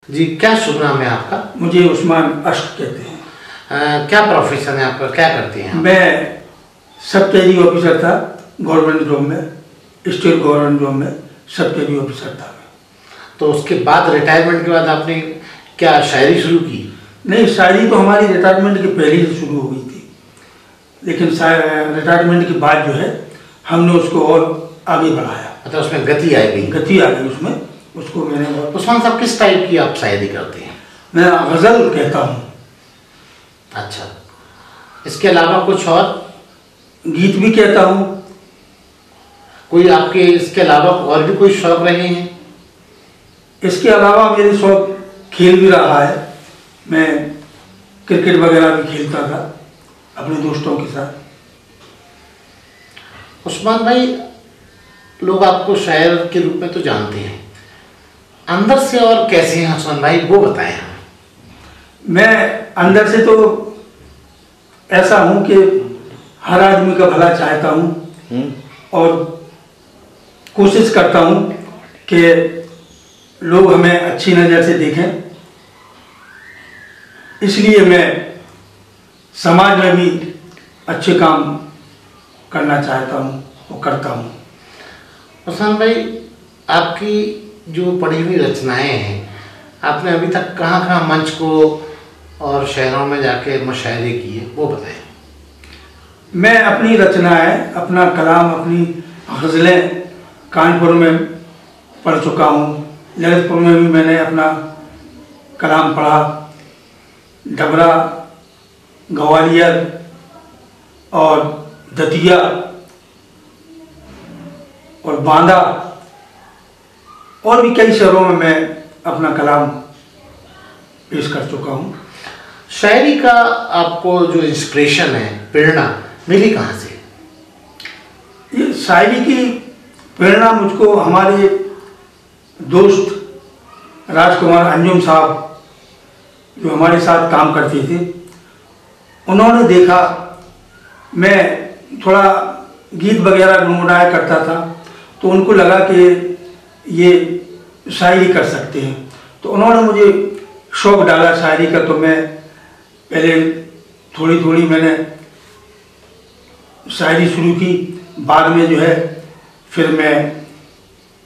जी, क्या शुभ नाम है आपका? मुझे उस्मान अश्क कहते हैं। क्या प्रोफेशन है आपका, क्या करते हैं आप? मैं सब कैरी ऑफिसर था गवर्नमेंट जॉब में, स्टेट गवर्नमेंट जॉब में सब कैरी ऑफिसर था। तो उसके बाद रिटायरमेंट के बाद आपने क्या शायरी शुरू की? नहीं, शायरी तो हमारी रिटायरमेंट के पहले से शुरू हो गई थी, लेकिन रिटायरमेंट के बाद जो है हमने उसको और आगे बढ़ाया। मतलब उसमें गति आ गई? गति आ गई उसमें, उसको मैंने। उस्मान साहब, किस टाइप की आप शायरी करते हैं? मैं गज़ल कहता हूँ। अच्छा, इसके अलावा कुछ और? गीत भी कहता हूँ। कोई आपके इसके अलावा और भी कोई शौक रहे हैं? इसके अलावा मेरे शौक खेल भी रहा है। मैं क्रिकेट वगैरह भी खेलता था अपने दोस्तों के साथ। उस्मान भाई, लोग आपको शायर के रूप में तो जानते हैं, अंदर से और कैसे हैं उस्मान भाई, वो बताएं हमें। मैं अंदर से तो ऐसा हूँ कि हर आदमी का भला चाहता हूँ और कोशिश करता हूँ कि लोग हमें अच्छी नज़र से देखें। इसलिए मैं समाज में भी अच्छे काम करना चाहता हूँ और करता हूँ। उस्मान भाई, आपकी जो पढ़ी हुई रचनाएं हैं, आपने अभी तक कहाँ कहाँ मंच को और शहरों में जाके मुशायरे किए, वो बताएं। मैं अपनी रचनाएं, अपना कलाम, अपनी गज़लें कानपुर में पढ़ चुका हूँ। ललितपुर में भी मैंने अपना कलाम पढ़ा। डबरा, ग्वालियर और दतिया और बांदा और भी कई शहरों में मैं अपना कलाम पेश कर चुका हूँ। शायरी का आपको जो इंस्पिरेशन है, प्रेरणा मिली कहाँ से? ये शायरी की प्रेरणा मुझको हमारे दोस्त राजकुमार अंजुम साहब जो हमारे साथ काम करते थे, उन्होंने देखा मैं थोड़ा गीत वगैरह गुनगुनाया करता था, तो उनको लगा कि ये शायरी कर सकते हैं। तो उन्होंने मुझे शौक़ डाला शायरी का। तो मैं पहले थोड़ी थोड़ी मैंने शायरी शुरू की। बाद में जो है फिर मैं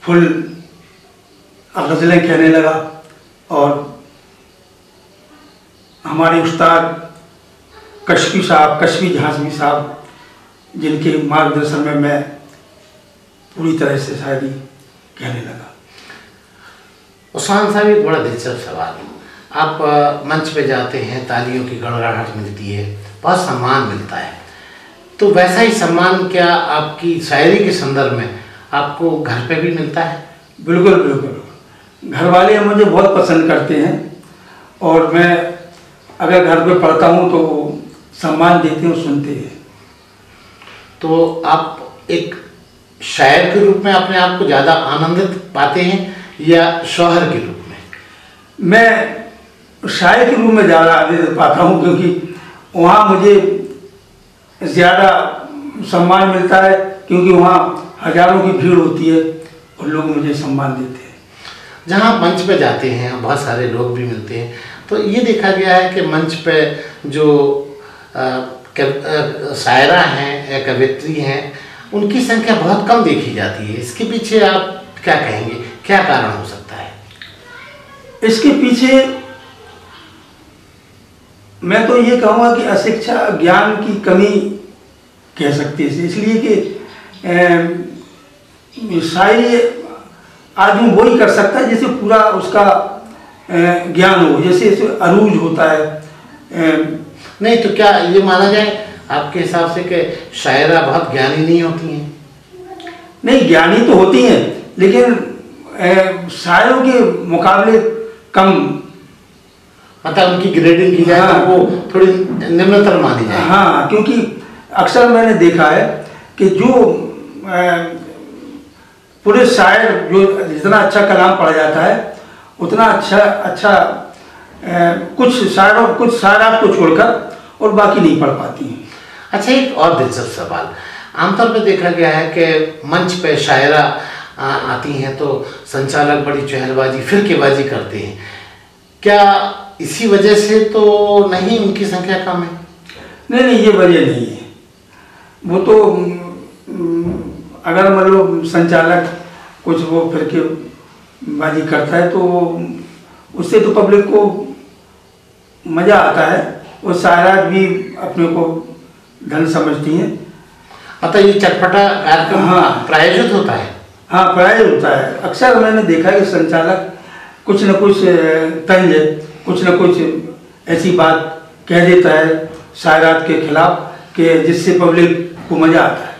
फुल गज़लें कहने लगा और हमारे उस्ताद कशफी साहब, कशफी झांसी साहब, जिनके मार्गदर्शन में मैं पूरी तरह से शायरी कहने लगा। उस्मान साहब, एक बड़ा दिलचस्प सवाल है। आप मंच पे जाते हैं, तालियों की गड़गड़ाहट मिलती है, बहुत सम्मान मिलता है, तो वैसा ही सम्मान क्या आपकी शायरी के संदर्भ में आपको घर पे भी मिलता है? बिल्कुल बिल्कुल। घर वाले मुझे बहुत पसंद करते हैं और मैं अगर घर पे पढ़ता हूँ तो सम्मान देते हैं, सुनते हैं। तो आप एक शायर के रूप में अपने आप को ज़्यादा आनंदित पाते हैं या शौहर के रूप में? मैं शायर के रूप में ज़्यादा आनंदित पाता हूँ, क्योंकि वहाँ मुझे ज़्यादा सम्मान मिलता है, क्योंकि वहाँ हजारों की भीड़ होती है और लोग मुझे सम्मान देते हैं। जहाँ आप मंच पे जाते हैं, बहुत सारे लोग भी मिलते हैं, तो ये देखा गया है कि मंच पे जो शायरा हैं या कवियत्री हैं, उनकी संख्या बहुत कम देखी जाती है। इसके पीछे आप क्या कहेंगे, क्या कारण हो सकता है? इसके पीछे मैं तो ये कहूँगा कि अशिक्षा, ज्ञान की कमी कह सकते हैं। इसलिए कि शायरी आदमी वही कर सकता है जैसे पूरा उसका ज्ञान हो, जैसे अरूज होता है। नहीं तो क्या ये माना जाए आपके हिसाब से कि शायरा बहुत ज्ञानी नहीं होती हैं? नहीं, ज्ञानी तो होती हैं, लेकिन शायरों के मुकाबले कम, मतलब उनकी ग्रेडिंग की जाए। हाँ, तो वो थोड़ी निम्नतर मानी जाए। हाँ, क्योंकि अक्सर मैंने देखा है कि जो पूरे शायर जो जितना अच्छा कलाम पढ़ा जाता है, उतना अच्छा कुछ शायरात को छोड़कर और बाकी नहीं पढ़ पाती हैं। अच्छा, एक और दिलचस्प सवाल। आमतौर पर देखा गया है कि मंच पे शायरा आती हैं तो संचालक बड़ी चहलबाजी, फिरकेबाजी करते हैं। क्या इसी वजह से तो नहीं उनकी संख्या कम है? नहीं नहीं, ये वजह नहीं है। वो तो अगर मतलब संचालक कुछ वो फिर के बाजी करता है तो उससे तो पब्लिक को मज़ा आता है। वो शायरात भी अपने को धन समझती हैं। मतलब ये चटपटा कार्यक्रम हाँ प्रायोजित होता है? हाँ प्रायोजित होता है। अक्सर मैंने देखा है कि संचालक कुछ न कुछ तंज, कुछ न कुछ ऐसी बात कह देता है शायरात के खिलाफ कि जिससे पब्लिक को मज़ा आता है।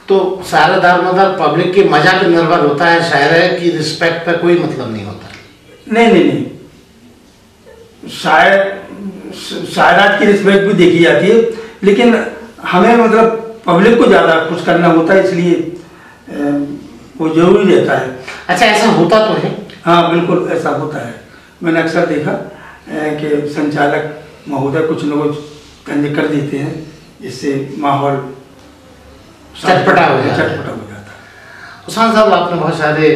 तो सारा दारोमदार पब्लिक के मजा पर निर्भर होता है, शायर की रिस्पेक्ट पर कोई मतलब नहीं होता? नहीं नहीं नहीं, शायरात की रिस्पेक्ट भी देखी जाती है, लेकिन हमें मतलब पब्लिक को ज़्यादा खुश करना होता है, इसलिए वो जरूरी रहता है। अच्छा, ऐसा होता तो है? हाँ बिल्कुल ऐसा होता है। मैंने अक्सर देखा कि संचालक महोदय कुछ न कुछ तंज कर देते हैं, जिससे माहौल चटपटा हो जाता है। उस्मान साहब, आपने बहुत सारे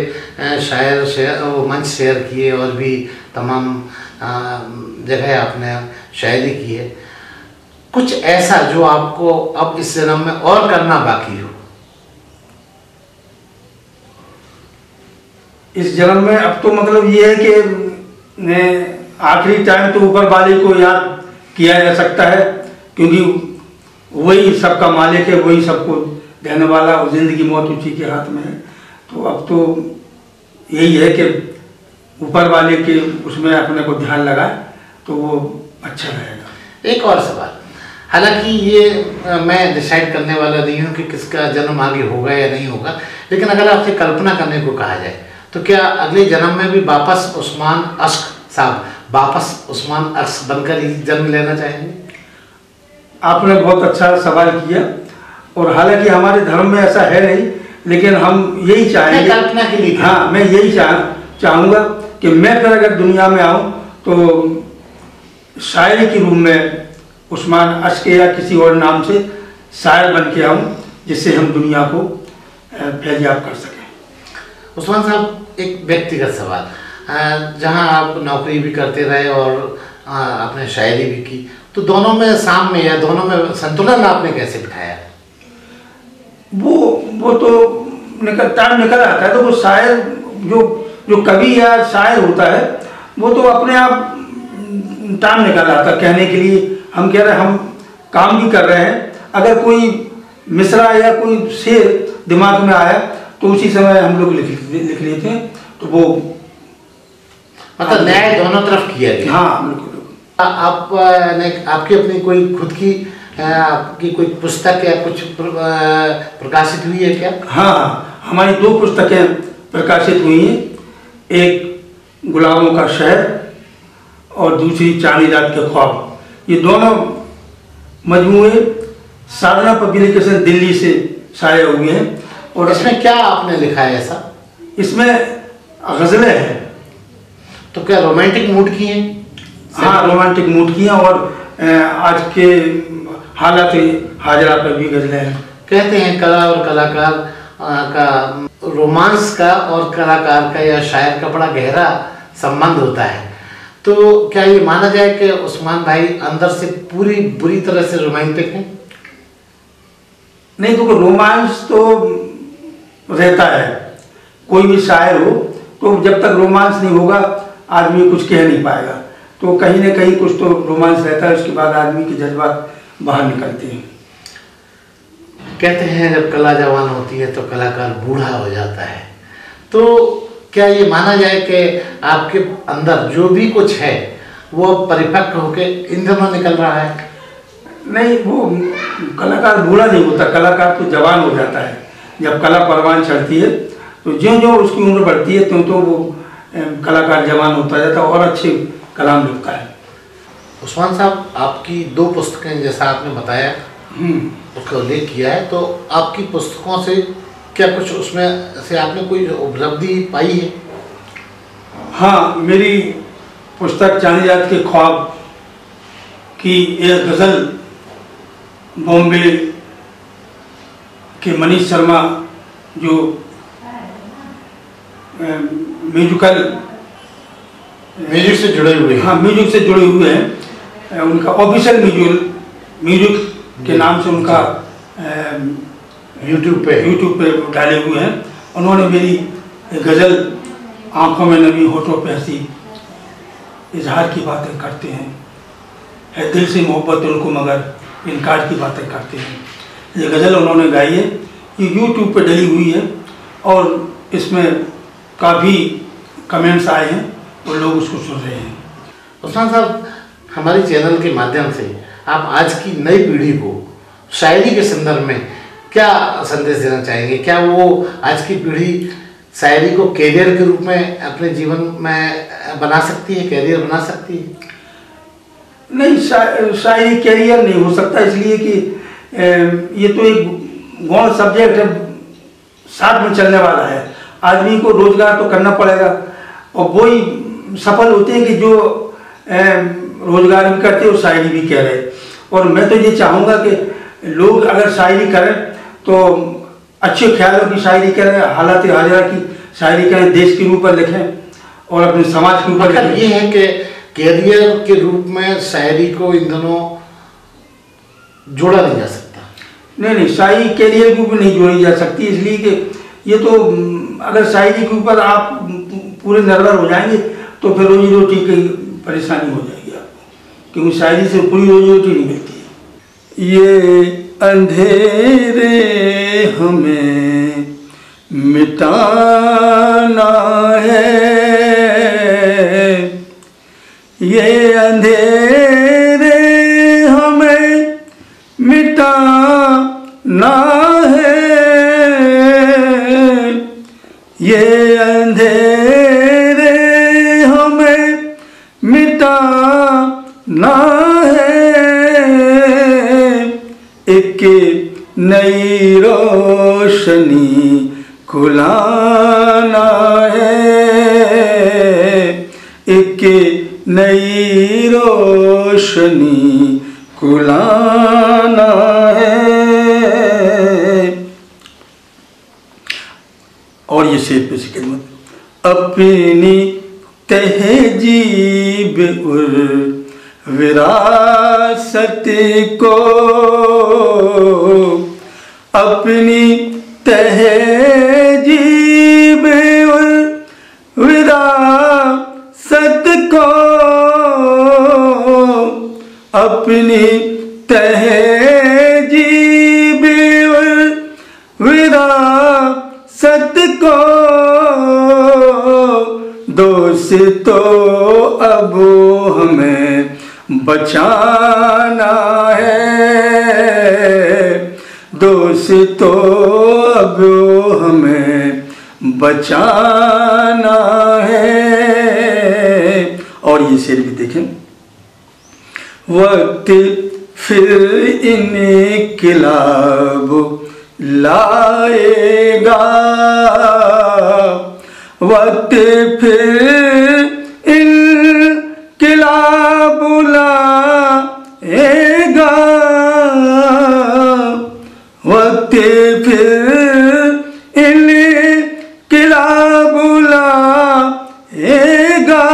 शायर वो मंच शेयर किए और भी तमाम जगह आपने शायरी की है। कुछ ऐसा जो आपको अब इस जन्म में और करना बाकी हो? इस जन्म में अब तो मतलब ये है कि आखिरी टाइम तो ऊपर वाले को याद किया जा सकता है, क्योंकि वही सबका मालिक है, वही सबको देने वाला, और जिंदगी मौत उसी के हाथ में है। तो अब तो यही है कि ऊपर वाले के उसमें अपने को ध्यान लगाए तो वो अच्छा रहेगा। एक और सवाल, हालांकि ये मैं डिसाइड करने वाला नहीं हूँ कि किसका जन्म आगे होगा या नहीं होगा, लेकिन अगर आपसे कल्पना करने को कहा जाए तो क्या अगले जन्म में भी वापस उस्मान अश्क साहब वापस उस्मान अश्क बनकर ही जन्म लेना चाहेंगे? आपने बहुत अच्छा सवाल किया, और हालांकि हमारे धर्म में ऐसा है नहीं, लेकिन हम यही चाहेंगे, कल्पना के लिए। हाँ, मैं यही चाहूँगा कि मैं फिर अगर दुनिया में आऊँ तो शायरी के रूप में उस्मान अश्क या किसी और नाम से शायर बन के आऊँ, जिससे हम दुनिया को फैजियाब कर सकें। उस्मान साहब, एक व्यक्तिगत सवाल, जहाँ आप नौकरी भी करते रहे और आपने शायरी भी की, तो दोनों में शाम में या दोनों में संतुलन आपने कैसे बिठाया? वो तो टाइम निकल आता है, तो वो शायर जो कवि या शायर होता है वो तो अपने आप टाइम निकल आता है कहने के लिए। हम कह रहे हैं, हम काम भी कर रहे हैं, अगर कोई मिसरा या कोई शेर दिमाग में आया तो उसी समय हम लोग लिख लेते हैं। तो वो मतलब न्याय दोनों तरफ किया गया। हाँ बिल्कुल। आपकी अपनी कोई खुद की आपकी कोई पुस्तक या कुछ प्रकाशित हुई है क्या? हाँ, हमारी 2 पुस्तकें प्रकाशित हुई हैं, एक गुलाबों का शहर और दूसरी चांदी रात के ख्वाब। ये दोनों मजमूए साधना पब्लिकेशन दिल्ली से शाया हुए हैं। और इसमें क्या आपने लिखा है ऐसा? इसमें गज़लें हैं। तो क्या रोमांटिक मूड की हैं? हाँ, रोमांटिक मूड की हैं, और आज के हालात हाजरा पर भी गज़लें हैं। कहते हैं कला और कलाकार का, रोमांस का और कलाकार का या शायर का बड़ा गहरा संबंध होता है। तो क्या ये माना जाए कि उस्मान भाई अंदर से पूरी बुरी तरह से रोमांटिक हैं? नहीं, तो रोमांस तो रहता है, कोई भी शायर हो तो जब तक रोमांस नहीं होगा आदमी कुछ कह नहीं पाएगा। तो कहीं ना कहीं कुछ तो रोमांस रहता है, उसके बाद आदमी के जज्बात बाहर निकलते हैं। कहते हैं जब कला जवान होती है तो कलाकार बूढ़ा हो जाता है। तो क्या ये माना जाए कि आपके अंदर जो भी कुछ है वो परिपक्व होकर इन दिनों निकल रहा है? नहीं, वो कलाकार बूढ़ा नहीं होता, कलाकार तो जवान हो जाता है। जब कला परवान चढ़ती है तो ज्यों ज्यों उसकी उम्र बढ़ती है त्यों तो वो कलाकार जवान होता जाता है और अच्छे कलाम लिखता है। उस्मान साहब, आपकी 2 पुस्तकें जैसा आपने बताया उसका उल्लेख किया है, तो आपकी पुस्तकों से क्या कुछ उसमें से आपने कोई उपलब्धि पाई है? हाँ, मेरी पुस्तक चांदी रात के ख्वाब की एक गज़ल बॉम्बे के मनीष शर्मा जो म्यूजिकल म्यूजिक से जुड़े हुए हैं। हाँ, म्यूजिक से जुड़े हुए हैं। उनका ऑफिशियल म्यूजिक के नाम से उनका यूट्यूब पे डाले हुए हैं। उन्होंने मेरी गज़ल आंखों में नमी होठों पे हंसी, इजहार की बातें करते हैं, है दिल से मोहब्बत उनको मगर इनकार की बातें करते हैं, ये गज़ल उन्होंने गाई है। ये यूट्यूब पे डली हुई है और इसमें काफ़ी कमेंट्स आए हैं और लोग उसको सुन रहे हैं। उस्मान साहब, हमारे चैनल के माध्यम से आप आज की नई पीढ़ी को शायरी के संदर्भ में क्या संदेश देना चाहेंगे? क्या वो आज की पीढ़ी शायरी को कैरियर के रूप में अपने जीवन में बना सकती है, कैरियर बना सकती है? नहीं, शायरी कैरियर नहीं हो सकता, इसलिए कि ये तो एक गौण सब्जेक्ट है, साथ में चलने वाला है। आदमी को रोजगार तो करना पड़ेगा और वही सफल होते हैं कि जो रोजगार भी करते और शायरी भी कह रहे। और मैं तो ये चाहूँगा कि लोग अगर शायरी करें तो अच्छे ख्यालों की शायरी करें, हालात हाजिरा की शायरी करें, देश के ऊपर लिखें और अपने समाज के ऊपर लिखें। ये है कि कैरियर के रूप में शायरी को इन दोनों जोड़ा नहीं जा सकता। नहीं, शायरी कैरियर के ऊपर नहीं जोड़ी जा सकती, इसलिए कि ये तो अगर शायरी के ऊपर आप पूरे निर्भर हो जाएंगे तो फिर रोजी रोटी की परेशानी हो जाएगी आपको, क्योंकि शायरी से पूरी रोजी रोटी नहीं मिलती है। ये अंधेरे हमें मिटाना है, ये अंधेरे हमें मिटाना है, ये अंधेरे हमें मिटाना है, एक नई रोशनी खुलाना है, एक नई रोशनी खुलाना है। और ये शेर पे से अपनी तहजीब और विरासत को, अपनी तहजीब और विरासत को, अपनी तहजीब और विरासत को, दोस्तों अब हमें बचाना है, दोस्तों अब हमें बचाना है। और ये शेर भी देखें, वक्त फिर इनकलाब लाएगा, वक्त फिर इनकलाब लाएगा, वक्त फिर इनकलाब लाएगा,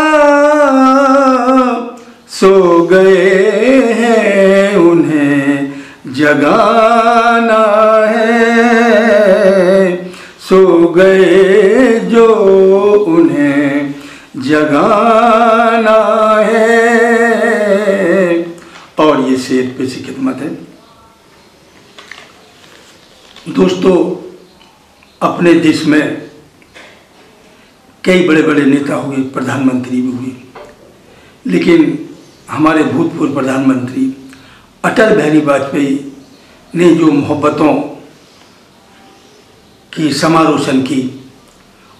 सो गए हैं उन्हें जगाना है, सो गए जो उन्हें जगाना है। और ये शेर पे से खिदमत है। दोस्तों, अपने देश में कई बड़े बड़े नेता हुए, प्रधानमंत्री भी हुए, लेकिन हमारे भूतपूर्व प्रधानमंत्री अटल बिहारी वाजपेयी ने जो मोहब्बतों की समारोशन की,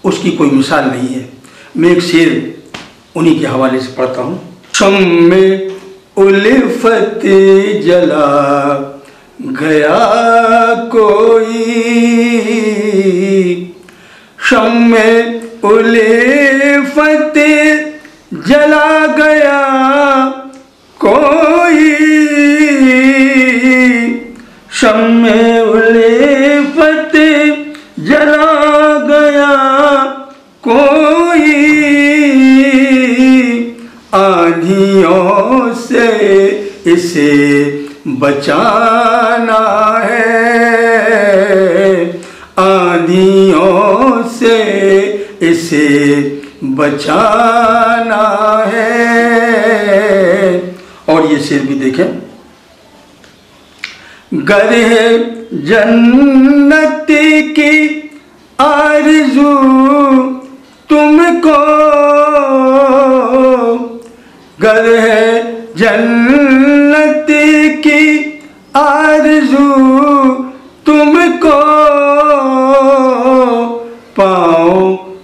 उसकी कोई मिसाल नहीं है। मैं एक शेर उन्हीं के हवाले से पढ़ता हूँ। शम्मे उल्फत जला गया कोई, शम्मे उल्फत जला गया कोई, शम्मे उल्फत जला गया कोई, आंधियों से इसे बचाना है, आंधियों से इसे बचाना है। और ये शेर भी देखें, गर है जन्नत की आरज़ू तुमको, गर है जन्नत की आरज़ू तुमको, पाओ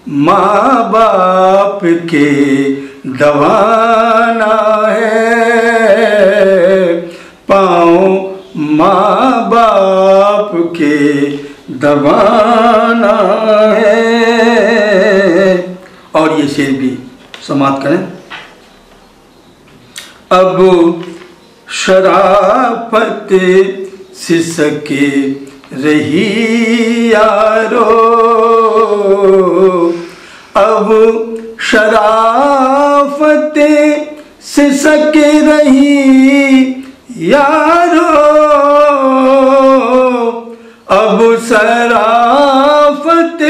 माँ बाप के दबाना है, पाओ माँ बाप के दबाना है। और ये शेर भी समाप्त करें। अब शराफत सिसके रही यारो, अब शराफत सिसक रही यारो, अब शराफत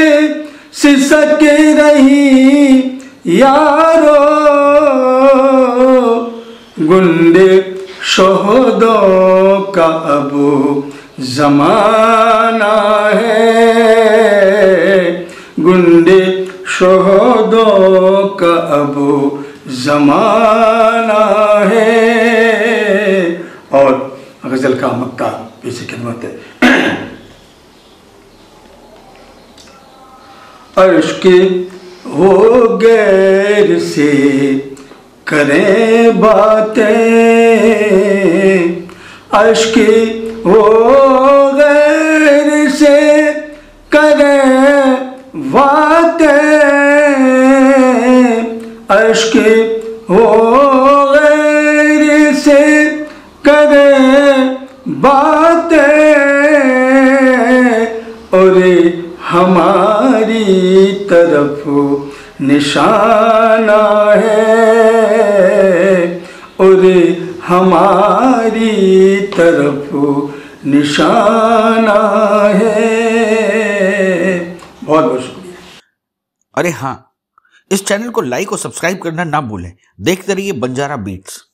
सिसक रही यारो, गुंडे शोहदों का अब जमाना है, गुंडे शोहदों का अब जमाना है। और गजल का मक्ता पेश खिदमत है। अर्श के हो गैर से करें बातें, अर्श के हो गैर से करें बातें, अर्श के हो गैर से करें बातें, और हमारी तरफ निशाना है, और हमारी तरफ निशाना है। बहुत बहुत शुक्रिया। अरे हाँ, इस चैनल को लाइक और सब्सक्राइब करना ना भूलें। देखते रहिए बंजारा बीट्स।